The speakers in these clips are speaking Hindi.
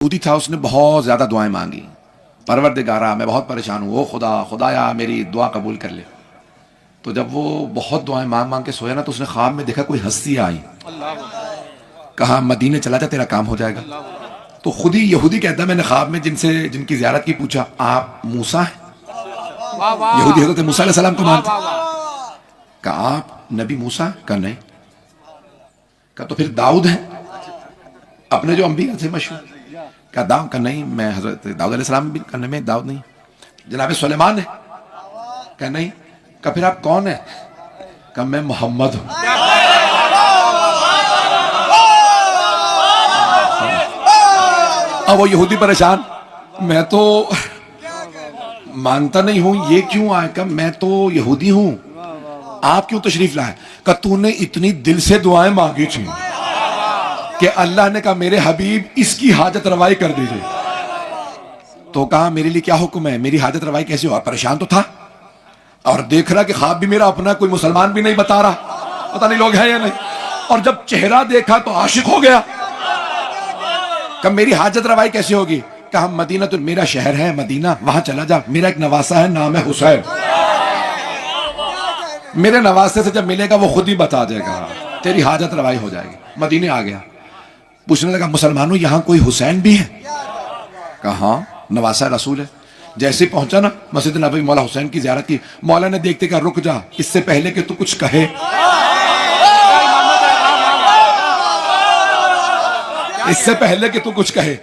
यहूदी था, उसने बहुत ज्यादा दुआएं मांगी। परवरदिगारा मैं बहुत परेशान हूँ, ओ खुदा, खुदाया मेरी दुआ कबूल कर ले। तो जब वो बहुत दुआएं मांग मांग के सोया ना, तो उसने ख्वाब में देखा कोई हस्ती आई, कहा मदीने चला जा, तेरा काम हो जाएगा। तो खुद ही यहूदी कहता है मैंने ख्वाब में जिनकी जियारत की पूछा, आप मूसा हैं? यहूदी हजरत मूसा अलैहि सलाम को मानते। कहा आप नबी मूसा? कहा नहीं। कहा तो फिर दाऊद है अपने जो अंबिया थे मशहूर? कहा दाऊद? का नहीं, मैं हजरत दाऊद अलैहि सलाम भी करने में दाऊद नहीं। जनाब सुलेमान है? कहा नहीं। कहा फिर आप कौन है? कहा मैं मोहम्मद हूं। अब वो यहूदी परेशान, मैं तो मानता नहीं हूं, ये क्यों आए? कहा मैं तो यहूदी हूं, आप क्यों तशरीफ लाए? कहा तूने इतनी दिल से दुआएं मांगी थी कि अल्लाह ने कहा मेरे हबीब इसकी हाजत रवाई कर दीजिए। तो कहा मेरे लिए क्या हुक्म है, मेरी हाजत रवाई कैसे हो? परेशान तो था और देख रहा कि ख्वाब भी मेरा अपना, कोई मुसलमान भी नहीं बता रहा, पता नहीं लोग हैं या नहीं। और जब चेहरा देखा तो आशिक हो गया। कब मेरी हाजत रवाई कैसे होगी? कहा मदीना, तो मेरा शहर है मदीना, वहां चला जा, मेरा एक नवासा है, नाम है हुसैन, मेरे नवासे से जब मिलेगा वो खुद ही बता देगा, तेरी हाजत रवाई हो जाएगी। मदीने आ गया, पूछने लगा मुसलमानों यहाँ कोई हुसैन भी है? कहा हाँ, नवासा रसूल है। जैसे ही पहुंचा ना मस्जिद नबवी, मौला हुसैन की जियारत की। मौला ने देखते कहा रुक जा, इससे पहले कि तू कुछ कहे, इससे पहले कि तू कुछ कहे,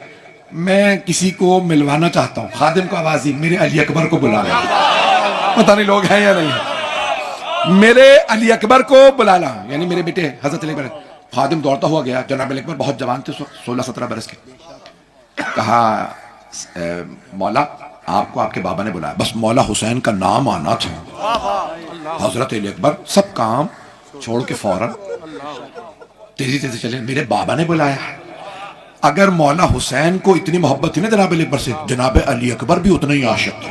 मैं किसी को मिलवाना चाहता हूं। खादिम को आवाज दी, मेरे अली अकबर को बुला ला। पता नहीं लोग हैं या नहीं है, मेरे अली अकबर को बुला ला, यानी मेरे बेटे हजरत अली अकबर। खादिम दौड़ता हुआ गया, जनाब अली अकबर बहुत जवान थे उस वक्त, 16-17 बरस के। कहा मौला आपको आपके बाबा ने बुलाया, बस मौला हुसैन का नाम आना था। हजरत अली अकबर सब काम छोड़ के फौरन तेजी तेजी चले, मेरे बाबा ने बुलाया। अगर मौला हुसैन को इतनी मोहब्बत थी ना जनाब अली अकबर से, जनाब अली अकबर भी उतना ही आशिक थे।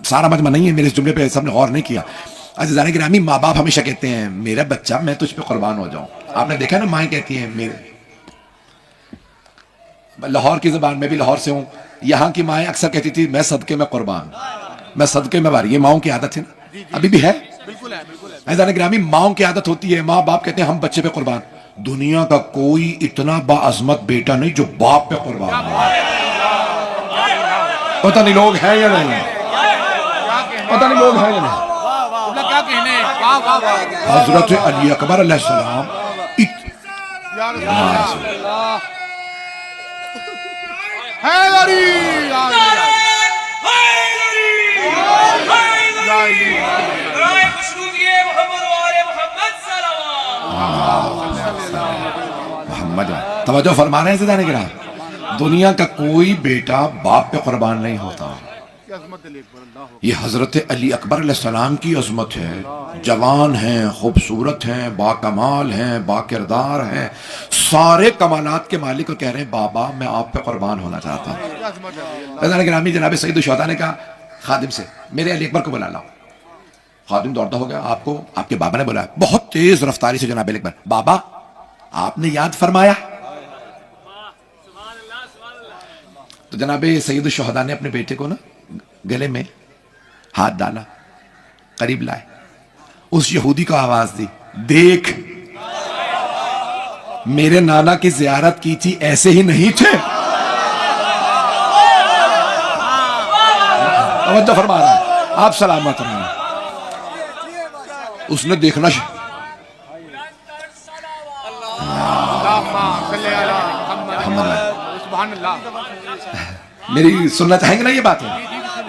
सारा मजमा नहीं है, मेरे इस जुमले पे सबने गौर नहीं किया। अज़ीज़ान गिरामी, माँ बाप हमेशा कहते हैं मेरा बच्चा मैं तुझ पे कुर्बान हो जाऊं। आपने देखा ना माएँ कहती हैं, मेरे लाहौर की ज़बान में भी, लाहौर से हूं, यहाँ की माएँ अक्सर कहती थी मैं सदके में कुर्बान, मैं सदके में वारी। ये माओं की आदत है ना, अभी भी है। अज़ीज़ान गिरामी, माओं की आदत होती है, माँ बाप कहते हैं हम बच्चे पे कुर्बान। दुनिया का कोई इतना बाअज़मत बेटा नहीं जो बाप पे कुर्बान है। पता नहीं लोग हैं या नहीं, पता नहीं लोग हैं या नहीं। हजरत अली अकबर अलैहिस्सलाम मोहम्मद तवज्जो फरमा रहे हैं ज़िंदा निगरां, दुनिया का कोई बेटा बाप पे कुर्बान नहीं होता। ये हजरत अली अकबर अलैहिस्सलाम की अजमत है। जवान हैं, खूबसूरत हैं, बाकमाल हैं, बाकिरदार हैं, सारे कमालात के मालिक, और कह रहे हैं बाबा मैं आप पे कुर्बान होना चाहता हूँ। ग्रामी जनाब सईद शुहदा ने कहा खादिम से मेरे अली अकबर को बुला लाओ। खादिम दौड़ता हो गया, आपको आपके बाबा ने बुलाया। बहुत तेज रफ्तारी से जनाब अली अकबर, बाबा आपने याद फरमाया। तो जनाब सईद शुहदा ने अपने बेटे को ना गले में हाथ डाला, करीब लाए, उस यहूदी को आवाज दी, देख मेरे नाना की जियारत की थी, ऐसे ही नहीं थे। तवज्जो फरमा रहा है, आप सलामत रहें। उसने देखना मेरी सुनना चाहेंगे ना ये बात है।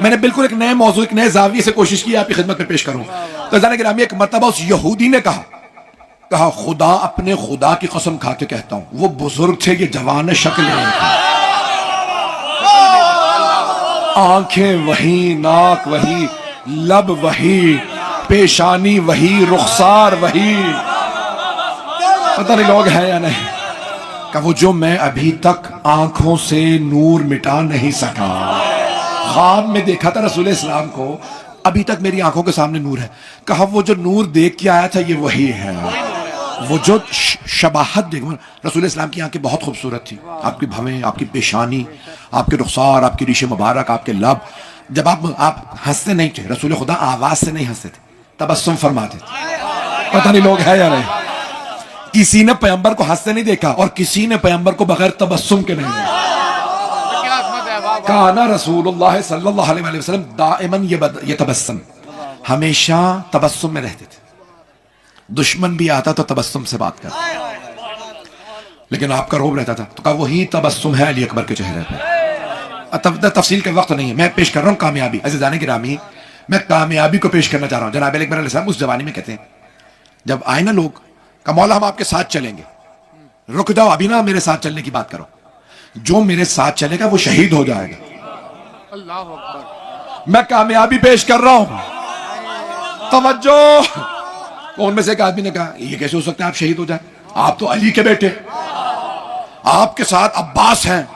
मैंने बिल्कुल एक नए मौजू, एक नए जाविये से कोशिश की आपकी खिदमत में पेश करूं। तो जाने गिरामी, एक मर्तबा उस यहूदी ने कहा खुदा, अपने खुदा की कसम खा के कहता हूं, वो बुजुर्ग थे, ये जवान शक्ल नहीं थी, आंखें वही, नाक वही, लब वही, पेशानी वही, रुखसार वही, पता नहीं लोग हैं या नहीं। का वो जो मैं अभी तक आंखों से नूर मिटा नहीं सका, ख्वाब में देखा था रसूल इस्लाम को, अभी तक मेरी आंखों के सामने नूर है। कहा वो जो नूर देख के आया था ये वही है। वो जो शबाहत देखो, रसूल इस्लाम की आंखें बहुत खूबसूरत थी, आपकी भवें, आपकी पेशानी, आपके रुखसार, आपकी रीशे मुबारक, आपके लब। जब आप हंसते नहीं थे, रसूल खुदा आवाज से नहीं हंसते थे, तबस्सुम फरमाते थे। पता नहीं लोग है या नहीं, किसी ने पैगंबर को हंसते नहीं देखा और किसी ने पैगंबर को बगैर तबस्सुम के नहीं देखा। काना रसूलुल्लाह सल्लल्लाहु अलैहि वसल्लम दाइमन यतबस्सम, हमेशा तबस्सुम में रहते थे। दुश्मन भी आता तो तबस्सुम से बात करता, लेकिन आपका रोब रहता था तो कहा वही तबस्सुम है अली अकबर के चेहरे पे। तफसील का वक्त नहीं है, मैं पेश कर रहा हूं कामयाबी। अज़ीज़ान गिरामी, मैं कामयाबी को पेश करना चाह रहा हूं। जनाब अकबर अलैहिस्सलाम उस जवानी में कहते हैं, जब आए ना लोग, का मौला हम आपके साथ चलेंगे, रुक जाओ अभी ना मेरे साथ चलने की बात करो, जो मेरे साथ चलेगा वो शहीद हो जाएगा। अल्लाह अकबर। मैं कामयाबी पेश कर रहा हूं, तवज्जो। उनमें से एक आदमी ने कहा ये कैसे हो सकता है आप शहीद हो जाए, आप तो अली के बेटे, आपके साथ अब्बास हैं,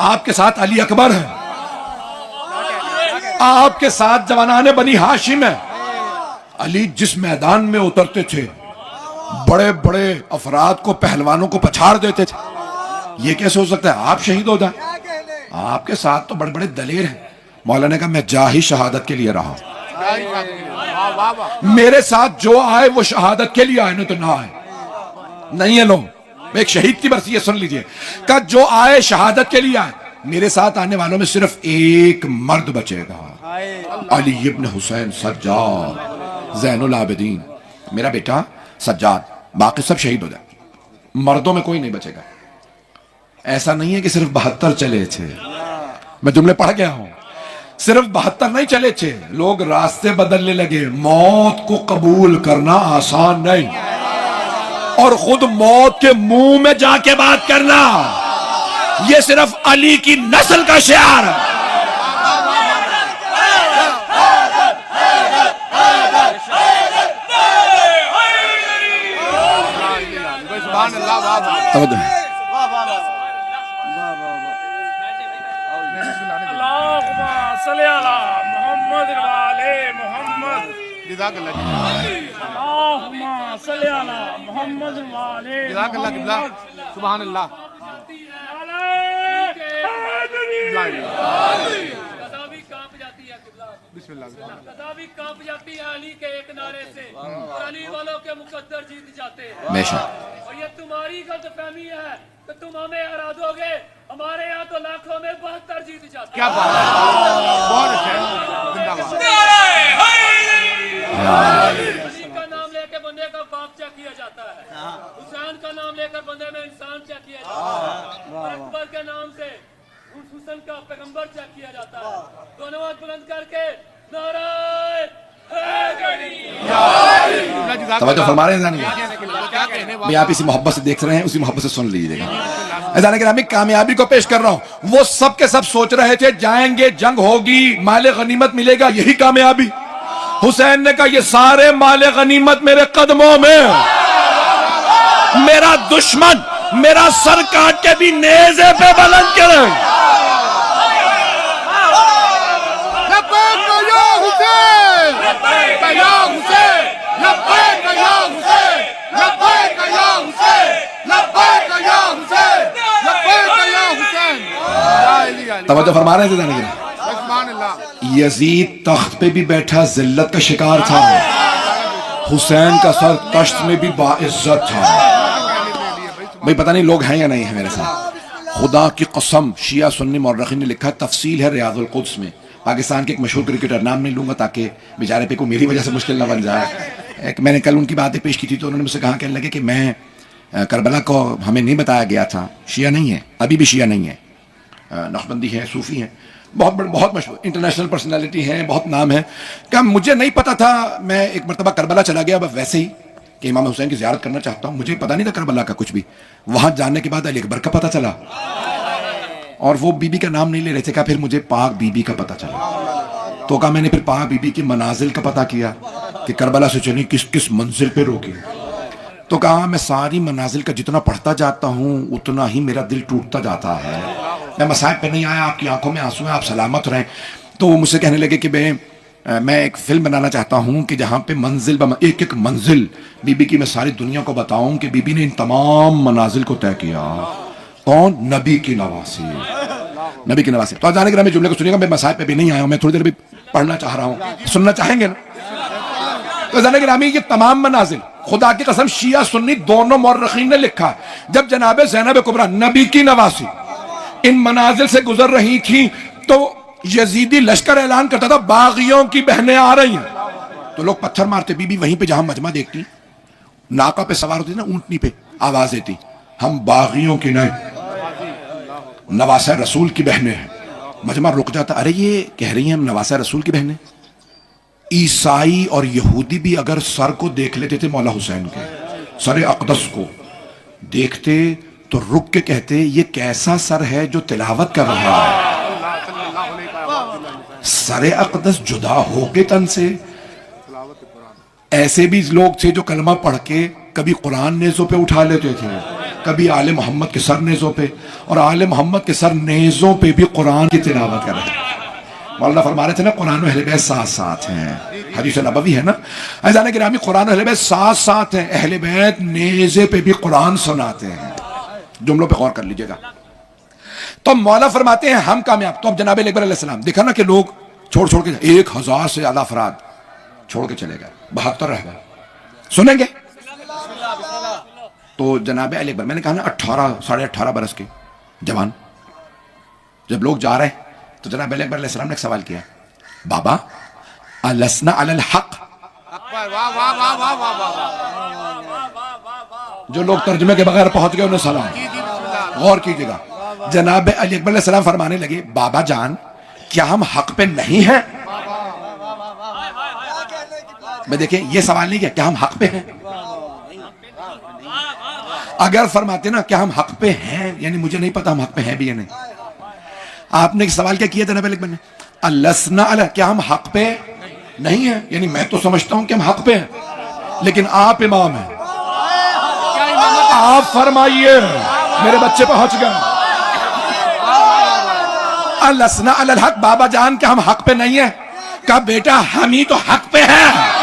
आपके साथ अली अकबर हैं, आपके साथ जवानाने बनी हाशिम है। अली जिस मैदान में उतरते थे बड़े बड़े अफराद को, पहलवानों को पछाड़ देते थे, ये कैसे हो सकता है आप शहीद हो जाए, आपके साथ तो बड़े बड़े दलेर हैं। मौलाना का मैं जा ही शहादत के लिए रहा, मेरे साथ जो आए वो शहादत के लिए आए, ना तो ना आए, नहीं है लोग। एक शहीद की बरसी है, सुन लीजिए, का जो आए शहादत के लिए आए। मेरे साथ आने वालों में सिर्फ एक मर्द बचेगा, अली इब्न हुसैन सज्जाद ज़ैनुल आबिदीन, मेरा बेटा सज्जाद, बाकी सब शहीद हो जाए, मर्दों में कोई नहीं बचेगा। ऐसा नहीं है कि सिर्फ 72 चले थे, मैं जुमले पढ़ गया हूं, सिर्फ 72 नहीं चले थे, लोग रास्ते बदलने लगे। मौत को कबूल करना आसान नहीं, और खुद मौत के मुंह में जाके बात करना, यह सिर्फ अली की नस्ल का शियार है। सुभान अल्लाह। कदावी कांप जाती है अली के एक नारे से, और अली वालों के मुकद्दर जीत जाते हैं। और ये तुम्हारी गलतफहमी है कि तुम हमें हरा दोगे, हमारे यहाँ तो लाखों में 72 जीत जाते हैं। क्या बात है, बहुत अच्छा है, अली का नाम लेकर बंदे का बाप क्या किया जाता है, हुसैन का नाम लेकर बंदे में इंसान क्या किया जाता है, और अकबर के नाम से हुसैन का पैगंबर क्या किया जाता है। दोनों हाथ बुलंद करके नाराए तवज्जो फरमा रहे हैं, आप इसी मोहब्बत से देख रहे हैं, उसी मोहब्बत से सुन लीजिएगा। मैं कामयाबी को पेश कर रहा हूं। वो सब के सब सोच रहे थे जाएंगे, जंग होगी, माले गनीमत मिलेगा, यही कामयाबी। हुसैन ने कहा ये सारे माले गनीमत मेरे कदमों में, मेरा दुश्मन मेरा सर काट के भी नेज़े पे बुलंद करे। तवज्जो फरमा रहे थे, यजीद तख्त पे भी बैठा जिल्लत का शिकार था, हुसैन का सर तश्त में भी बाइज्जत था। भाई पता नहीं लोग हैं या नहीं है मेरे साथ, खुदा की कसम शिया सुन्नी मौरखीन ने लिखा, तफसील है रियाजुल कुद्स में। पाकिस्तान के एक मशहूर क्रिकेटर, नाम नहीं लूंगा ताकि बेचारे पे को मेरी वजह से मुश्किल ना बन जाए। मैंने कल उनकी बातें पेश की थी तो उन्होंने मुझसे कहा, कहने लगे कि मैं करबला को हमें नहीं बताया गया था, शिया नहीं है, अभी भी शिया नहीं है, नक्शबंदी है, सूफी हैं, बहुत मशहूर इंटरनेशनल पर्सनालिटी हैं, बहुत नाम है। क्या मुझे नहीं पता था, मैं एक मरतबा करबला चला गया बस वैसे ही कि इमाम हुसैन की ज़ियारत करना चाहता हूँ, मुझे पता नहीं था करबला का कुछ भी। वहां जाने के बाद अली अकबर का पता चला, और वो बीबी का नाम नहीं ले रहे थे, क्या फिर मुझे पाक बीबी का पता चला। तो कहा मैंने फिर पाक बीबी की मनाजिल का पता किया कि करबला से चली किस किस मंजिल पे रोकी। तो कहा मैं सारी मनाजिल का जितना पढ़ता जाता हूँ उतना ही मेरा दिल टूटता जाता है। मैं मसाइब पे नहीं आया, आपकी आंखों में आंसू हैं, आप सलामत रहें। तो वो मुझसे कहने लगे कि मैं मैं एक फिल्म बनाना चाहता हूं कि जहां पे मंजिल एक एक मंजिल बीबी की मैं सारी दुनिया को बताऊं कि बीबी ने इन तमाम मनाजिल को तय किया। कौन? नबी की नवासी, नबी की नवासी। तो आज जाने के जुमले को सुनिएगा, मैं मसाइब पे भी नहीं आया हूं, मैं थोड़ी देर भी पढ़ना चाह रहा हूं, सुनना चाहेंगे ना? तो जाने के ये तमाम मनाजिल खुदा की कसम शिया सुन्नी दोनों मौर्रखीन ने लिखा, जब जनाब ज़ैनब कुबरा नबी की नवासी इन मनाजिल से गुजर रही थी तो यजीदी लश्कर ऐलान करता था बागियों की बहनें आ रही हैं, तो लोग पत्थर मारते। बीबी वहीं पे जहां मजमा देखती, नाका पे सवार होती ना, ऊंटनी पे आवाज देती, हम बागियों की नहीं, नवासा रसूल की बहनें हैं। मजमा रुक जाता, अरे ये कह रही हैं हम नवासा रसूल की बहनें। ईसाई और यहूदी भी अगर सर को देख लेते थे मौला हुसैन के सर अक़दस को देखते तो रुक के कहते ये कैसा सर है जो तिलावत कर रहा है। सर अक़दस जुदा हो के तन से। ऐसे भी लोग थे जो कलमा पढ़ के कभी कुरान नेज़ों पे उठा लेते थे, कभी आले मोहम्मद के सर नेज़ों पे, और आले मोहम्मद के सर नेज़ों पे भी कुरान की तिलावत कर रहे थे। मौलाना फरमा रहे थे ना, कुरान और अहले बैत साथ साथ हैं, हदीस नबवी है ना। अज़ान गिरामी कुरान और अहले बैत साथ साथ हैं, अहले बैत नेज़े पे भी कुरान सुनाते हैं। जुमलों पे गौर कर लीजिएगा। तो मौला फरमाते हैं हम कामयाब। तो अब जनाब अकबर अलैहिस्सलाम देखा ना कि लोग छोड़ छोड़ के 1000 से ज्यादा अफराद छोड़ के चले गए, 72 रह गए। सुनेंगे? तो जनाब अकबर, मैंने कहा ना 18 साढ़े 18 बरस के जवान, जब लोग जा रहे हैं तो जनाब अकबर अलैहिस्सलाम ने एक सवाल किया, बाबा अलसना अलल हक। जो लोग तर्जुमे के बगैर पहुंच गए उन्हें सलाम। गौर कीजिएगा, जनाब अली अकबर अलैहिस्सलाम फरमाने लगे, बाबा जान क्या हम हक पे नहीं हैं? मैं देखें ये सवाल नहीं किया क्या हम हक पे हैं। अगर फरमाते ना क्या हम हक पे हैं, यानी मुझे नहीं पता हम हक पे हैं भी या नहीं। आपने एक सवाल क्या किया जनाब अली अकबर ने, अलसना अला, क्या हम हक पे नहीं है, यानी मैं तो समझता हूं कि हम हक पे हैं, लेकिन आप इमाम हैं, आप फरमाइए, मेरे बच्चे पहुंच गए। अलसना अलल हक, बाबा जान के हम हक पे नहीं है? कहा बेटा हम ही तो हक पे हैं।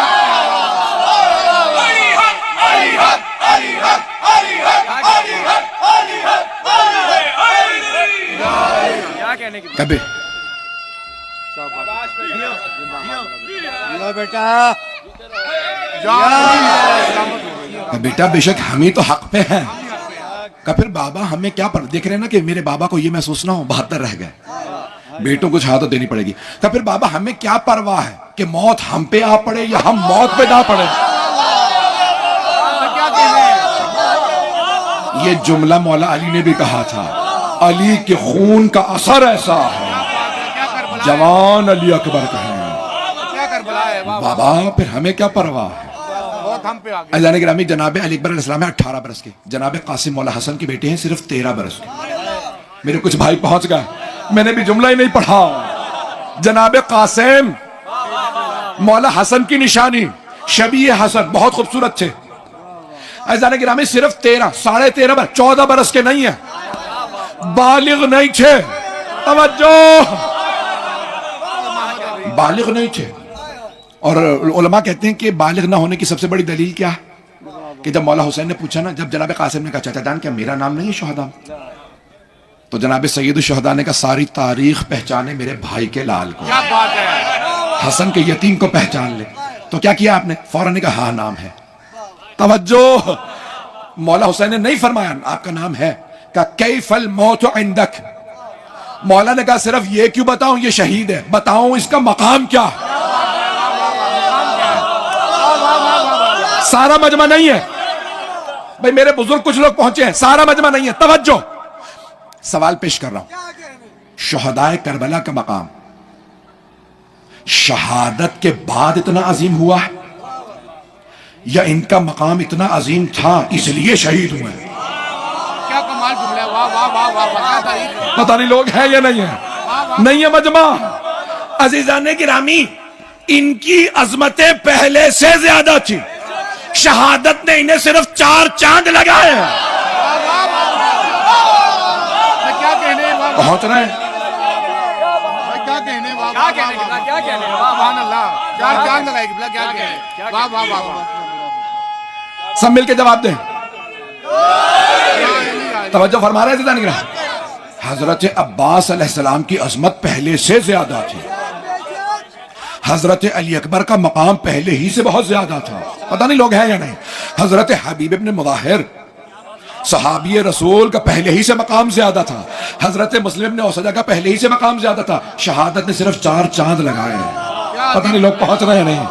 कभी बेटा बेशक हम ही तो हक पे हैं। का फिर बाबा हमें क्या पर देख रहे हैं ना कि मेरे बाबा को ये महसूस ना हो 72 रह गए, बेटों को शहादत देनी पड़ेगी। का फिर बाबा हमें क्या परवाह है कि मौत हम पे आ पड़े या हम मौत पे ना पड़े। ये जुमला मौला अली ने भी कहा था, अली के खून का असर ऐसा है, जवान अली अकबर कहें बाबा फिर हमें क्या परवाह है। अज़ान गिरामी जनाब अली अकबर अलैहिस्सलाम 18 बरस के, जनाब कासिम मौला हसन के बेटे हैं सिर्फ 13 बरस के। मेरे कुछ भाई पहुंच गए, मैंने भी जुमला ही नहीं पढ़ा। जनाब कासिम मौला हसन की निशानी शबीह हसन, बहुत खूबसूरत थे। अज़ान गिरामी सिर्फ 13 साढ़े 13 बरस, 14 बरस के नहीं है, बालिग नहीं थे। तवज्जो, बालिग नहीं थे। और उलमा कहते हैं कि बालिग ना होने की सबसे बड़ी दलील क्या है कि जब मौला हुसैन ने पूछा ना, जब जनाब कासिम ने कहा चाचा जान क्या मेरा नाम नहीं है शोहदा, तो जनाब सैयद शोहदा ने कहा सारी तारीख पहचाने मेरे भाई के लाल को, क्या बात है, हसन के यतीम को पहचान ले। तो क्या किया आपने? फौरन ने कहा हाँ नाम है। तवज्जो, मौला हुसैन ने नहीं फरमाया आपका नाम है, का कैफल मौत इंदक। मौला ने कहा सिर्फ ये क्यों बताऊं ये शहीद है, बताऊं इसका मकाम क्या है। सारा मजमा नहीं है भाई, मेरे बुजुर्ग कुछ लोग पहुंचे हैं, सारा मजमा नहीं है। तवज्जो, सवाल पेश कर रहा हूं, शुहदाए करबला का मकाम शहादत के बाद इतना अजीम हुआ है या इनका मकाम इतना अजीम था इसलिए शहीद हुए? क्या कमाल जुमला है, वाह वाह वाह वाह। पता नहीं लोग हैं या नहीं है, नहीं है मजमा। अजीजाने गिरामी, इनकी अजमतें पहले से ज्यादा थी, शहादत ने इन्हें सिर्फ 4 चांद लगाए हैं। क्या कहने पहुंच रहे हैं, क्या कहने वाह क्या कहने किबला, क्या कहने वाह सुभान अल्लाह, क्या जान लगाई किबला, क्या कहने वाह वाह वाह वाह। सब मिलके जवाब दें। तवज्जो फरमा रहे थे निगरान। हजरत अब्बास अलैहिस्सलाम की अजमत पहले से ज्यादा थी। हजरत अली अकबर का मकाम पहले ही से बहुत ज्यादा था। पता नहीं लोग हैं या नहीं। हजरत हबीब इब्न मुज़ाहिर सहाबी रसूल का पहले ही से मकाम ज्यादा था। हजरत मुस्लिम ने औसजा का पहले ही से मकाम ज्यादा था। शहादत ने सिर्फ 4 चांद लगाए हैं। पता नहीं लोग पहुंच रहे हैं नहीं।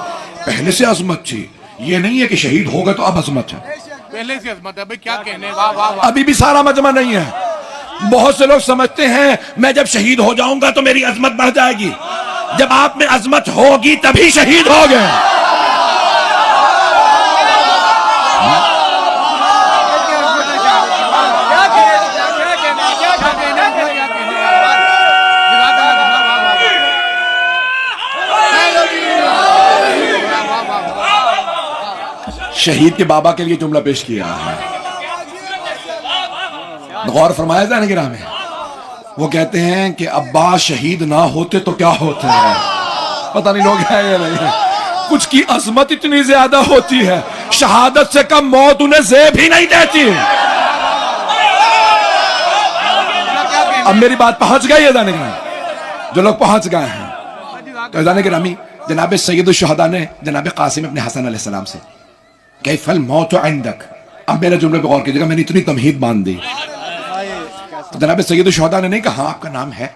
पहले से अजमत थी। ये नहीं है कि शहीद हो गए तो अब अजमत है। पहले से अजमत है भाई, क्या कहने वाह वाह वाह। अभी भी सारा मजमा नहीं है। बहुत से लोग समझते हैं मैं जब शहीद हो जाऊंगा तो मेरी अजमत बढ़ जाएगी। जब आप में अजमत होगी तभी शहीद हो गए। शहीद के बाबा के लिए जुमला पेश किया है। गौर फरमाया जाने गिरा में वो कहते हैं कि अब्बास शहीद ना होते तो क्या होते हैं। पता नहीं लोग हैं या नहीं है। कुछ की अजमत इतनी ज्यादा होती है शहादत से कम मौत उन्हें ज़ेब ही नहीं देती। अब मेरी बात पहुंच गई है जाने गिरा। जो लोग पहुंच गए हैं तो जाने गिरामी जनाब सैयद शुहदा ने जनाब कासिम अपने हसन अलैहिस्सलाम से कैफल मौत इंदक। अब मेरे जुमले पे गौर कीजिएगा, मैंने इतनी तमहीद बांध दी। तो जनाब सैयद शुहदा ने नहीं कहा आपका नाम है।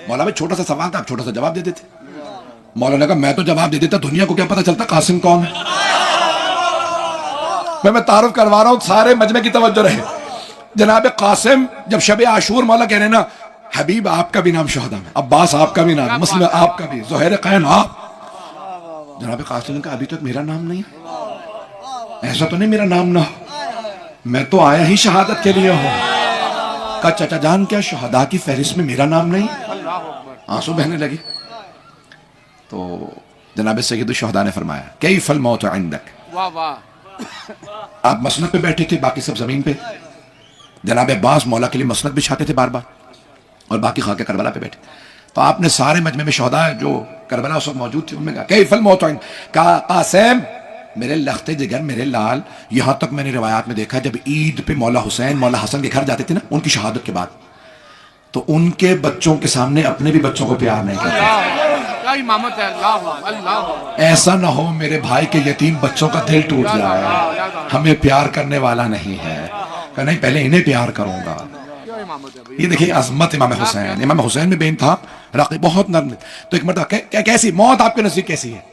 मौला भाई छोटा सा सवाल था, आप छोटा सा जवाब दे देते। मौला ने कहा मैं तो जवाब दे देता, दुनिया को क्या पता चलता कासिम कौन है। मैं तारुफ करवा रहा हूं, सारे मजमे की तवज्जो रहे। जनाब कासिम जब शब आशूर मौला कह रहे ना हबीब आपका भी नाम शुहदा में, अब्बास आपका भी नाम, मुस्लिम आपका भी, ज़ुहैर कैन आप। जनाब कासिम का अभी तक मेरा नाम नहीं है। ऐसा तो नहीं मेरा नाम ना हो, मैं तो आया ही शहादत के लिए हूं। का चाचा जान क्या शुहदा की फहरिस्त में मेरा नाम नहीं। आंसू बहने लगे। तो जनाब सैयद शुहदा ने फरमाया कई फल मौत इंदक। वाह वाह। आप मसनद पे बैठे थे, बाकी सब जमीन पे। जनाब अब्बास मौला के लिए मसनद बिछाते थे बार बार और बाकी खाके करबला पे बैठे। तो आपने सारे मजमे में शुहदा जो करबला उस वक्त मौजूद थे उनमें कहा कई फल मौत का कासिम मेरे लख्ते जिगर मेरे लाल। यहां तक मैंने रिवायात में देखा जब ईद पे मौला हुसैन मौला हसन के घर जाते थे ना उनकी शहादत के बाद, तो उनके बच्चों के सामने अपने भी बच्चों को प्यार नहीं करते। क्या इमामत है। अल्लाह अल्लाह। ऐसा ना हो मेरे भाई के यतीम बच्चों का दिल टूट जाए। हमें प्यार करने वाला नहीं है। कहा नहीं पहले इन्हें प्यार करूंगा। ये देखिए अजमत इमाम हुसैन। इमाम हुसैन में बेन था राक़ी बहुत नर्म। तो एक मरतबा कैसी मौत आपके नसीब कैसी है।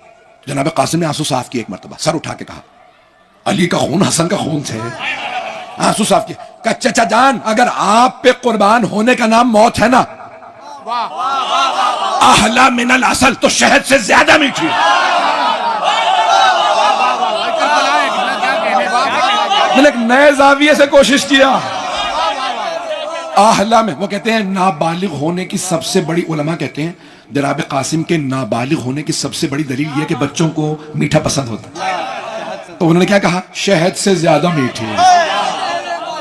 जनाब कासिम ने आंसू साफ किए। एक मरतबा सर उठा के कहा अली का खून हसन का खून थे। आंसू साफ किए। कहा चाचा जान अगर आप पे कुर्बान होने का नाम मौत है ना, अहला मिनल असल तो शहद से ज्यादा मीठी। मैंने एक नए जाविये से कोशिश किया। आहला में वो कहते हैं नाबालिग होने की सबसे बड़ी उलमा कहते हैं जनाब कासिम के नाबालिग होने की सबसे बड़ी दलील यह कि बच्चों को मीठा पसंद होता है। तो उन्होंने क्या कहा शहद से ज्यादा मीठी।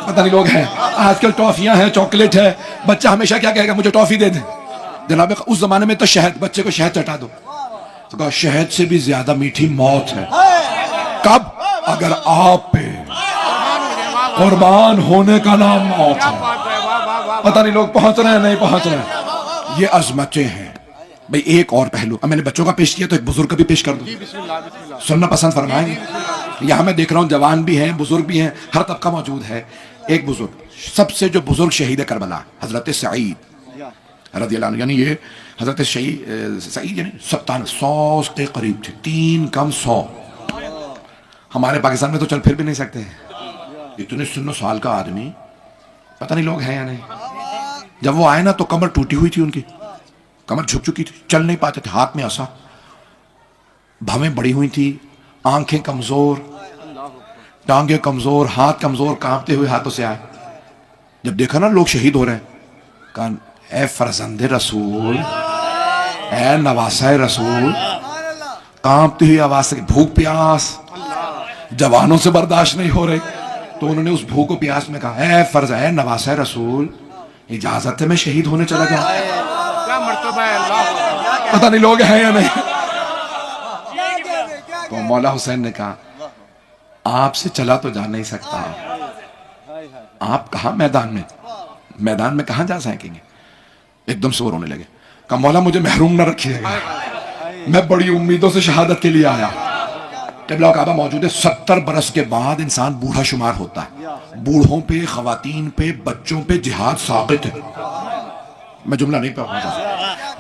पता नहीं लोग हैं आजकल टॉफियां हैं चॉकलेट है, बच्चा हमेशा क्या कहेगा मुझे टॉफी दे दे। जनाब उस जमाने में तो शहद बच्चे को शहद चटा दो तो कहा शहद से भी ज्यादा मीठी मौत है। कब अगर आप पे कुर्बान होने का नाम मौत है। पता नहीं लोग पहुंच रहे हैं नहीं पहुंच रहे। ये अजमतें हैं भाई। एक और पहलू अब मैंने बच्चों का पेश किया तो एक बुजुर्ग का भी पेश कर दूं। सुनना पसंद फरमाएंगे। यहां मैं देख रहा हूं जवान भी हैं बुजुर्ग भी हैं, हर तबका मौजूद है। एक बुजुर्ग सबसे जो बुजुर्ग शहीद करबला हजरत सईद रज़ियल्लाहु अन्हु, यानी ये हजरत सईद यानी 97 के करीब थे, 3 कम 100। हमारे पाकिस्तान में तो चल फिर भी नहीं सकते हैं। इतने 19 साल का आदमी, पता नहीं लोग हैं या नहीं। जब वो आए ना तो कमर टूटी हुई थी, उनकी कमर झुक चुकी थी, चल नहीं पाते थे, हाथ में आसा, भवें बड़ी हुई थी, आंखें कमजोर, टांगे कमजोर, हाथ कमजोर, कांपते हुए हाथों से आए। जब देखा ना लोग शहीद हो रहे हैं, कहा ए फरजंदे रसूल, ए नवासा रसूल, कांपती हुई आवाज से भूख प्यास जवानों से बर्दाश्त नहीं हो रही। तो उन्होंने उस भूख को प्यास में कहा ए फर्ज है नवासा रसूल, इजाजत है मैं शहीद होने चला जाऊं। क्या मर्तबा है अल्लाह। पता नहीं लोग हैं या नहीं। तो मौला हुसैन ने कहा आपसे चला तो जा नहीं सकता, आप कहा मैदान में कहां जा सकेंगे। एकदम से वो रोने लगे। कहा मौला मुझे महरूम ना रखिएगा, मैं बड़ी उम्मीदों से शहादत के लिए आया। क़िबला काबा मौजूद है। 70 बरस के बाद इंसान बूढ़ा शुमार होता है। बूढ़ों पे, खवातीन पे, बच्चों पे जिहाद साक़ित है। मैं जुमला नहीं पढ़ूंगा।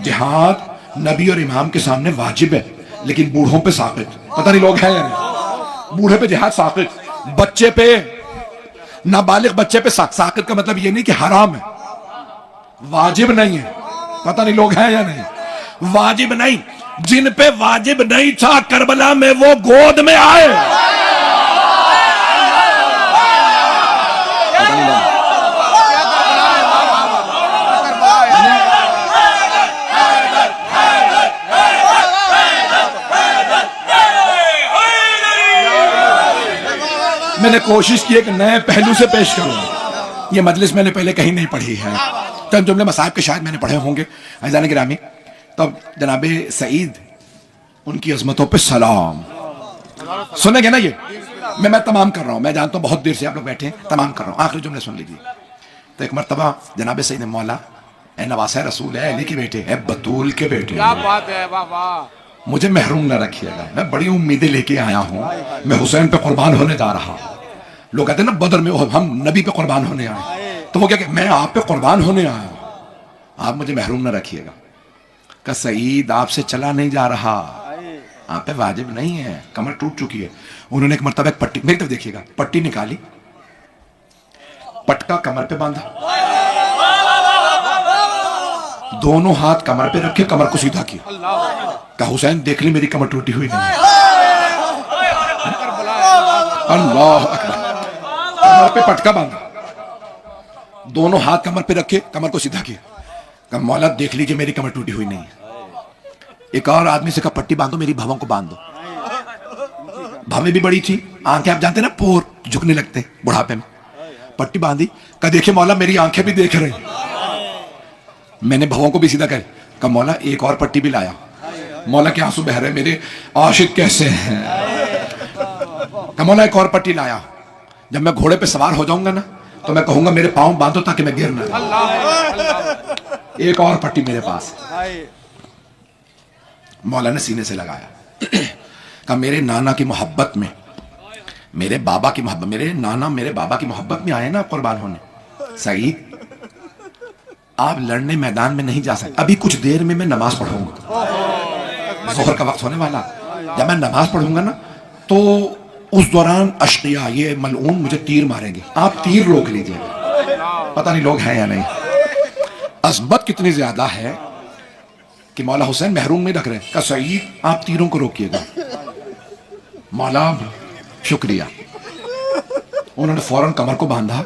जिहाद नबी और इमाम के सामने वाजिब है, लेकिन बूढ़ों पे साक़ित। पता नहीं लोग हैं या नहीं। बूढ़े पे जिहाद साक़ित, बच्चे पे, नाबालिग बच्चे पे साक़ित का मतलब ये नहीं कि हराम है, वाजिब नहीं है। पता नहीं लोग हैं या नहीं। वाजिब नहीं, जिन पे वाजिब नहीं था करबला में वो गोद में आए। मैंने कोशिश की एक नए पहलू से पेश करूं। ये मजलिस मैंने पहले कहीं नहीं पढ़ी है, चंद जुमले मसाहिब के शायद मैंने पढ़े होंगे। अज़ीज़ान गिरामी, तब जनाबे सईद उनकी अजमतों पे सलाम सुनेंगे ना। ये मैं तमाम कर रहा हूं, मैं जानता हूं बहुत देर से आप लोग बैठे हैं, तमाम कर रहा हूं, आखिरी जुमले सुन लीजिए। तो एक मरतबा जनाबे सईद मौला ए नवासे रसूल है, अली के बेटे है, बतूल के बेटे, क्या बात है, वाह वाह। मुझे महरूम न रखिएगा, मैं बड़ी उम्मीदें लेके आया हूं, मैं हुसैन पे कुर्बान होने जा रहा हूं। लोग कहते हैं ना बदर में हम नबी पे कुर्बान होने आए, तो वो क्या मैं आप पे कुर्बान होने आया हूं, आप मुझे महरूम न रखिएगा। का सईद आपसे चला नहीं जा रहा, आप पे वाजिब नहीं है, कमर टूट चुकी है। उन्होंने एक मरतबा एक पट्टी, मेरी तरफ देखिएगा, पट्टी निकाली, पटका कमर पे बांधा, दोनों हाथ कमर पे रखे, कमर को सीधा किया। कहा हुसैन देख ली मेरी कमर टूटी हुई नहीं है। अल्लाह अकबर। कमर पे पटका बांधा, दोनों हाथ कमर पे रखे, कमर को सीधा किया। कहा मौला देख लीजिए मेरी कमर टूटी हुई नहीं है। एक और आदमी से कहा पट्टी बांधो, मेरी भवों को बांध दो। भवें भी बड़ी थी, आंखें आप जानते ना पोर झुकने लगते बुढ़ापे में। पट्टी बांधी, कहा देखिए मौला मेरी आंखें भी देख रही। मैंने भवों को भी सीधा कर। कहा मौला एक और पट्टी भी लाया। मौला के आंसू बह रहे, मेरे आशिक कैसे हैं। कहा मौला एक और पट्टी लाया, जब मैं घोड़े पे सवार हो जाऊंगा ना तो मैं कहूंगा मेरे पांव बांधो ताकि मैं गिर ना जाऊं। एक और पट्टी मेरे पास। मौला ने सीने से लगाया। कहा मेरे नाना की मोहब्बत में, मेरे बाबा की मोहब्बत, मेरे नाना मेरे बाबा की मोहब्बत में आए ना कुर्बान होने। सईद आप लड़ने मैदान में नहीं जा सकते, अभी कुछ देर में मैं नमाज पढ़ूंगा, जोहर का वक्त होने वाला। जब मैं नमाज पढ़ूंगा ना तो उस दौरान अशकिया ये मलऊन मुझे तीर मारेंगे, आप तीर रोक लीजिएगा। पता नहीं लोग हैं या नहीं। अजमत कितनी ज्यादा है कि मौला हुसैन महरूम नहीं रख रहे। का सईद आप तीरों को रोकिएगा। मौला शुक्रिया। उन्होंने फौरन कमर को बांधा।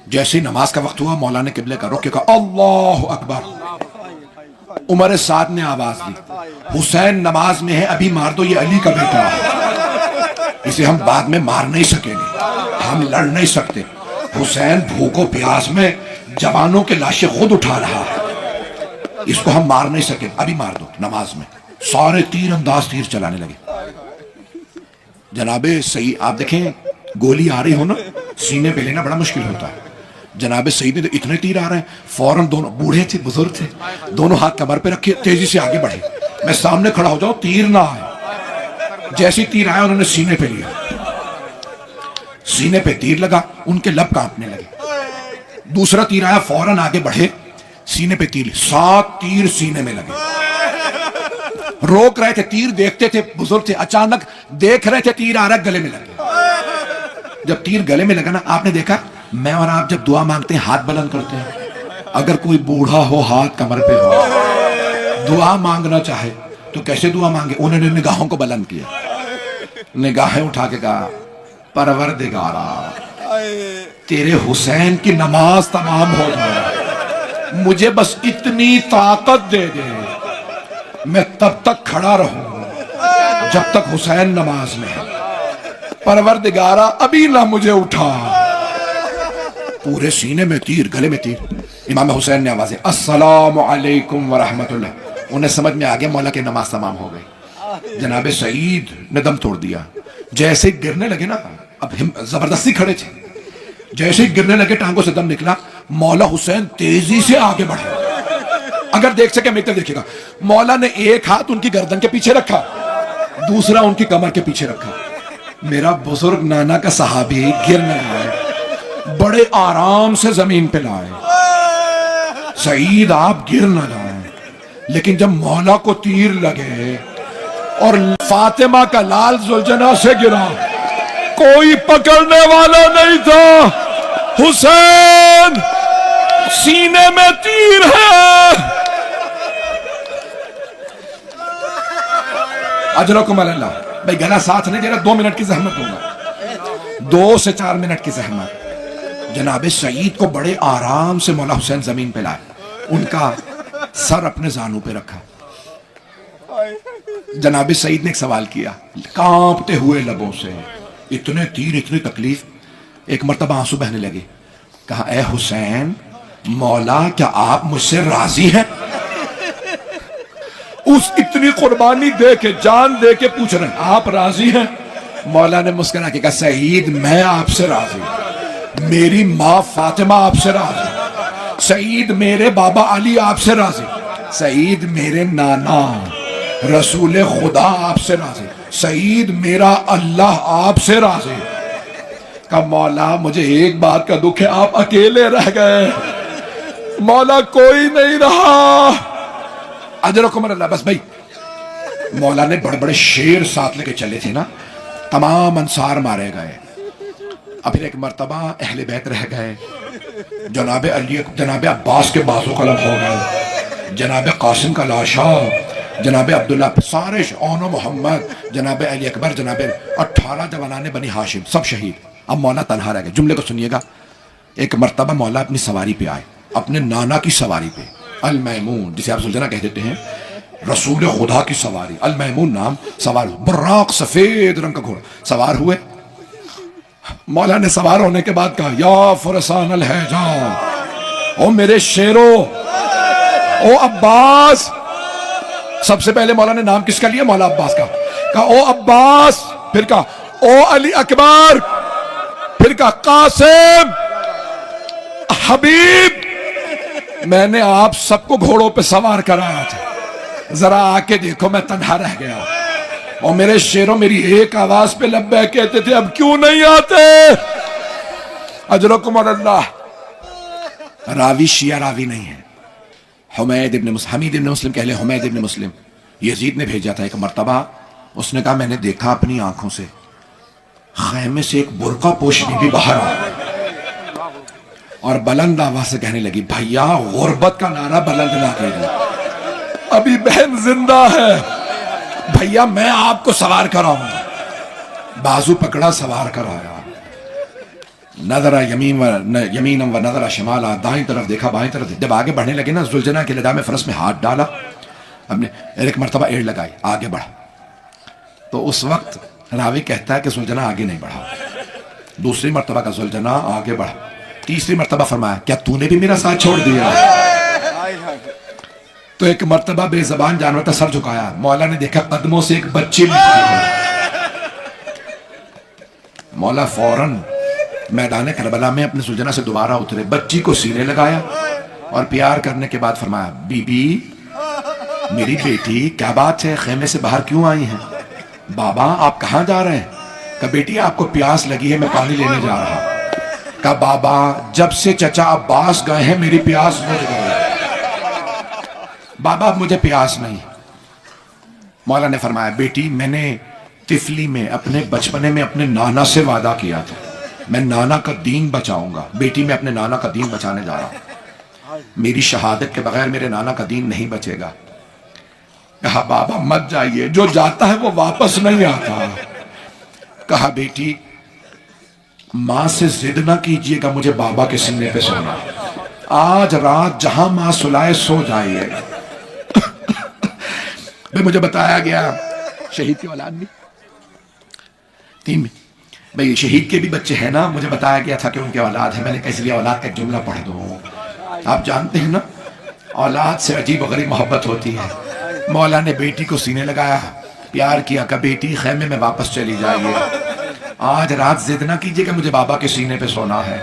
जैसे ही नमाज का वक्त हुआ मौला ने किबले का रुख किया, अल्लाह अकबर। उमर साद ने आवाज दी, हुसैन नमाज में है, अभी मार दो, ये अली का बेटा है, इसे हम बाद में मार नहीं सकेंगे, हम लड़ नहीं सकते। हुसैन भूखों प्यास में जवानों के लाशें खुद उठा रहा है, इसको हम मार नहीं सके, अभी मार दो नमाज में। सारे तीर अंदाज तीर चलाने लगे। जनाबे सही आप देखें, गोली आ रही हो ना, सीने पे लेना बड़ा मुश्किल होता है। जनाबे सईद ने तो इतने तीर आ रहे हैं, फौरन दोनों बूढ़े थे, बुजुर्ग थे, दोनों हाथ कमर पे रखे, तेजी से आगे बढ़े। मैं सामने खड़ा हो जाऊं, तीर ना आए। जैसी तीर आया उन्होंने सीने पे लिया, सीने पे तीर लगा, उनके लब कांपने लगे। दूसरा तीर आया, फौरन आगे बढ़े, सीने पे तीर, 7 तीर सीने में लगे। रोक रहे थे, तीर देखते थे, बुजुर्ग थे, अचानक देख रहे थे तीर आ रहा, गले में लगे। जब तीर गले में लगा ना, आपने देखा मैं और आप जब दुआ मांगते हैं हाथ बुलंद करते हैं। अगर कोई बूढ़ा हो, हाथ कमर पे हो, दुआ मांगना चाहे तो कैसे दुआ मांगे। उन्होंने निगाहों को बुलंद किया, निगाहें उठा के कहा, परवरदिगारा तेरे हुसैन की नमाज तमाम हो जाए, मुझे बस इतनी ताकत दे दे, मैं तब तक खड़ा रहूं जब तक हुसैन नमाज में है। परवरदिगारा अभी ना मुझे उठा। पूरे सीने में तीर, गले में तीर। इमाम हुसैन ने आवाज़ अस्सलामु अलैकुम व रहमतुल्लाह। उन्हें समझ में आ गया मौला की नमाज तमाम हो गई। जनाब सईद ने दम तोड़ दिया। जैसे ही गिरने लगे ना, अब जबरदस्ती खड़े थे, जैसे ही गिरने लगे टांगों से दम निकला, मौला हुसैन तेजी से आगे बढ़े। अगर देख सके मैं देखिएगा, मौला ने एक हाथ उनकी गर्दन के पीछे रखा, दूसरा उनकी कमर के पीछे रखा। मेरा बुजुर्ग नाना का सहाबी गिर न जाए, बड़े आराम से जमीन पे लाए। सईद आप गिर न जाए। लेकिन जब मौला को तीर लगे और फातिमा का लाल जुलझना से गिरा, कोई पकड़ने वाला नहीं था। हुसैन सीने में तीर है। अजरकुम अल्लाह। भाई गला साथ नहीं दे रहा, 2 मिनट की जहमत दूंगा, 2 से 4 मिनट की जहमत। जनाब सईद को बड़े आराम से मौला हुसैन जमीन पे लाए, उनका सर अपने जानू पे रखा। जनाब सईद ने एक सवाल किया कांपते हुए लबों से, इतने तीर, इतनी तकलीफ। एक मर्तबा आंसू बहने लगे। कहा ए हुसैन, मौला क्या आप मुझसे राजी हैं? उस इतनी कुर्बानी दे के, जान दे के पूछ रहे हैं आप राजी हैं? मौला ने मुस्कुरा के कहा सईद मैं आपसे राजी, मेरी माँ फातिमा आपसे राजी, सईद मेरे बाबा अली आपसे राजी, सईद मेरे नाना रसूल खुदा आपसे राजी, सईद मेरा अल्लाह आपसे राजी। का मौला मुझे एक बात का दुख है, आप अकेले रह गए, मौला कोई नहीं रहा। अजरकुम अल्लाह। बस भाई मौला ने बड़े बड़े शेर साथ लेके चले थे ना, तमाम अंसार मारे गए। अब फिर एक मर्तबा अहले बैत रह गए। जनाब अली, जनाब अब्बास के बाजू कलम हो गए, जनाब कासिम का लाशा, जनाब अब्दुल्ला, सारे ओनो मोहम्मद, जनाब अली अकबर, जनाब 18 जवानाने बनी हाशिम, सब शहीद। अब मौला तनहा रह गए। जुमले को सुनिएगा। एक मर्तबा मौला अपनी सवारी पे आए, अपने नाना की सवारी पे, अल मैमून, जिसे आप सुलझना कह देते हैं, रसूल खुदा की सवारी, अल मैमून नाम, सवार बुर्राक सफेद रंग का घोड़ा सवार हुए। मौला ने सवार होने के बाद कहा या फरसान अल हैजा, ओ मेरे शेरो, ओ अब्बास। सबसे पहले मौला ने नाम किसका लिया? मौला अब्बास का। कहा ओ अब्बास, फिर कहा ओ अली अकबर, फिर कहा कासिम, हबीब, मैंने आप सबको घोड़ों पे सवार कराया था, जरा आके देखो मैं तन्हा रह गया। और मेरे शेरों मेरी एक आवाज पे लब्बैक कहते थे, अब क्यों नहीं आते? अजरकुम अल्लाह। रावी शिया रावी नहीं है, हमीद इब्न मुस्लिम कह ले, हमीद इब्न मुस्लिम यजीद ने भेजा था एक मर्तबा। उसने कहा मैंने देखा अपनी आंखों से खैमे से एक बुर्का पोश बीबी बाहर आ और बुलंद आवाज से कहने लगी भैया गुर्बत का नारा बुलंद ना कीजिए, अभी बहन जिंदा है, भैया मैं आपको सवार कराऊंगा। बाजू पकड़ा, सवार कराया। नजरा यमीन व नजरा शिमाला, दाईं तरफ देखा, बाईं तरफ। जब आगे बढ़ने लगे ना, जुलझना के लदा में फरस में हाथ डाला, हमने एक मर्तबा एड़ लगाई, आगे बढ़ा। तो उस वक्त रावी कहता है कि जुलझना आगे नहीं बढ़ा। दूसरी मर्तबा का जुलझना आगे बढ़ा। तीसरी मर्तबा फरमाया क्या तूने भी मेरा साथ छोड़ दिया? तो एक मर्तबा बेजबान जानवर का सर झुकाया। मौला ने देखा कदमों से एक बच्ची निकली। मौला फौरन मैदान करबला में अपने सुलझना से दोबारा उतरे, बच्ची को सीने लगाया और प्यार करने के बाद फरमाया बीबी मेरी बेटी क्या बात है, खेमे से बाहर क्यों आई हैं? बाबा आप कहाँ जा रहे हैं? कहा बेटी आपको प्यास लगी है, मैं पानी लेने जा रहा। कहा बाबा जब से चचा अब्बास गए हैं मेरी प्यास बुझ गई, बाबा अब मुझे प्यास नहीं। मौला ने फरमाया बेटी मैंने तिफली में, अपने बचपने में अपने नाना से वादा किया था, मैं नाना का दीन बचाऊंगा। बेटी मैं अपने नाना का दीन बचाने जा रहा हूं, मेरी शहादत के बगैर मेरे नाना का दीन नहीं बचेगा। कहा बाबा मत जाइए, जो जाता है वो वापस नहीं आता। कहा बेटी मां से जिद ना कीजिएगा मुझे बाबा के सीने पे सोना, आज रात जहां मां सुलाए सो जाइएगा। मुझे बताया गया शहीद की औलाद भी तीन में, भाई शहीद के भी बच्चे हैं ना, मुझे बताया गया था कि उनके औलाद है। मैंने कहा इसलिए औलाद का जुमला पढ़ दूं। आप जानते हैं ना, औलाद से अजीब गरीब मोहब्बत होती है। मौला ने बेटी को सीने लगाया, प्यार किया, कहा बेटी खैमे में वापस चली जाइए, आज रात जिद ना कीजिएगा, मुझे बाबा के सीने पे सोना है।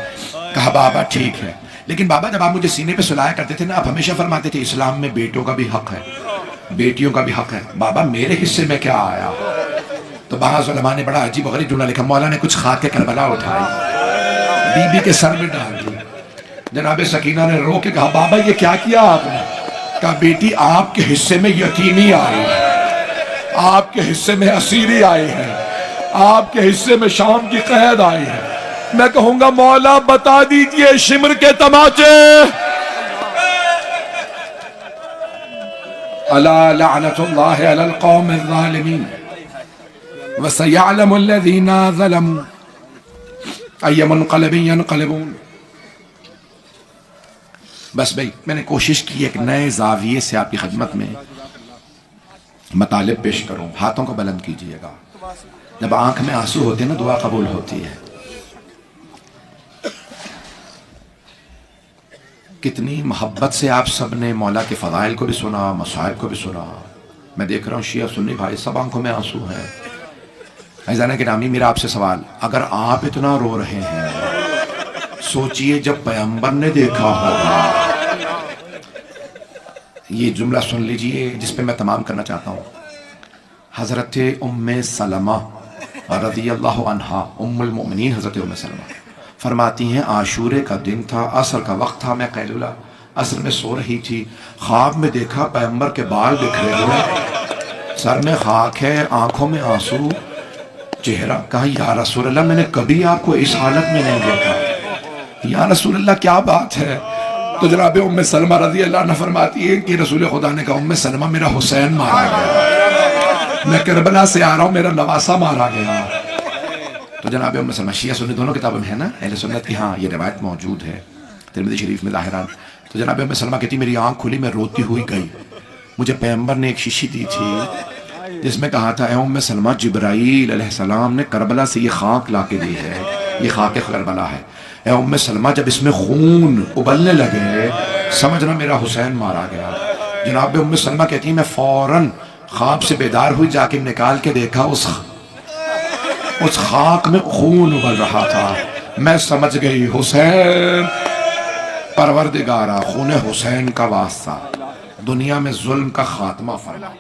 कहा बाबा ठीक है, लेकिन बाबा जब आप मुझे सीने पे सुलाया करते थे ना, आप हमेशा फरमाते थे इस्लाम में बेटों का भी हक है, बेटियों का भी हक है। बाबा मेरे हिस्से में क्या आया? तो बाज़ उलमा ने बड़ा अजीब गरीब जुमला लिखा, मौला ने कुछ खाके करबला उठाई, बीबी के सर में डाल दी। जनाब सकीना ने रो के कहा बाबा ये क्या किया आपने? कहा बेटी आपके हिस्से में यतीमी आई है, आपके हिस्से में असीरी आई है, आपके हिस्से में शाम की कैद आई है। मैं कहूंगा मौला बता दीजिए शिमर के तमाचे। अला लअनतुल्लाहि अलल कौमिज़ ज़ालिमीन व सयअलमुल लज़ीना ज़लमू अय्य मुनक़लिबिन यनक़लिबून। बस भाई मैंने कोशिश की एक नए जाविये से आपकी खिदमत में मतालिब पेश करूं। हाथों को बुलंद कीजिएगा। जब आंख में आंसू होते हैं ना, दुआ कबूल होती है। कितनी मोहब्बत से आप सब ने मौला के फ़ज़ाइल को भी सुना, मसाइब को भी सुना। मैं देख रहा हूँ शिया सुन्नी भाई सब आंखों में आंसू हैं। ऐज़ान गिरामी मेरा आपसे सवाल, अगर आप इतना रो रहे हैं, सोचिए जब पैगंबर ने देखा होगा। ये जुमला सुन लीजिए जिस पे मैं तमाम करना चाहता हूँ। हज़रत उम्मे सलमा रज़ियल्लाहु अन्हा, उम्मुल मोमिनीन हज़रत उम्मे सलमा फरमाती हैं आशूरे का दिन था, असर का वक्त था, मैं कैलुला असर में सो रही थी, ख्वाब में देखा पैगंबर के बाल बिखरे हुए, सर में खाक है, आंखों में आंसू, चेहरा। कहा या रसूल अल्लाह मैंने कभी आपको इस हालत में नहीं देखा। या रसूल अल्लाह क्या बात है? तो जनाब उम्मे सलमा रज़ी अल्लाह अन्हा फरमाती है कि रसूल खुदा ने कहा उम्मे सलमा मेरा हुसैन मारा गया, मैं करबला से आ रहा हूँ, मेरा नवासा मारा गया। तो जनाब उम्मे सलमा, शिया सुन्नी दोनों किताबों में है ना अहले सुन्नत की, हाँ ये रिवायत मौजूद है तिरमिज़ी शरीफ में ज़ाहिरान। तो जनाब उम्मे सलमा कहती मेरी आँख खुली, मैं रोती हुई गई, मुझे पैगंबर ने एक शीशी दी थी जिसमें कहा था ए उम्मे सलमा जिब्राईल अलैहिस्सलाम ने करबला से ये खाक ला के दी है, ये खाक करबला है। ए उम्मे सलमा जब इसमें खून उबलने लगे समझना मेरा हुसैन मारा गया। जनाब उम्मे सलमा कहती मैं फौरन ख्वाब से बेदार हुई, जाके निकाल के देखा उस खाक में खून उबल रहा था। मैं समझ गई हुसैन, परवरदिगारा खून हुसैन का वास्ता, दुनिया में जुल्म का खात्मा फरमा।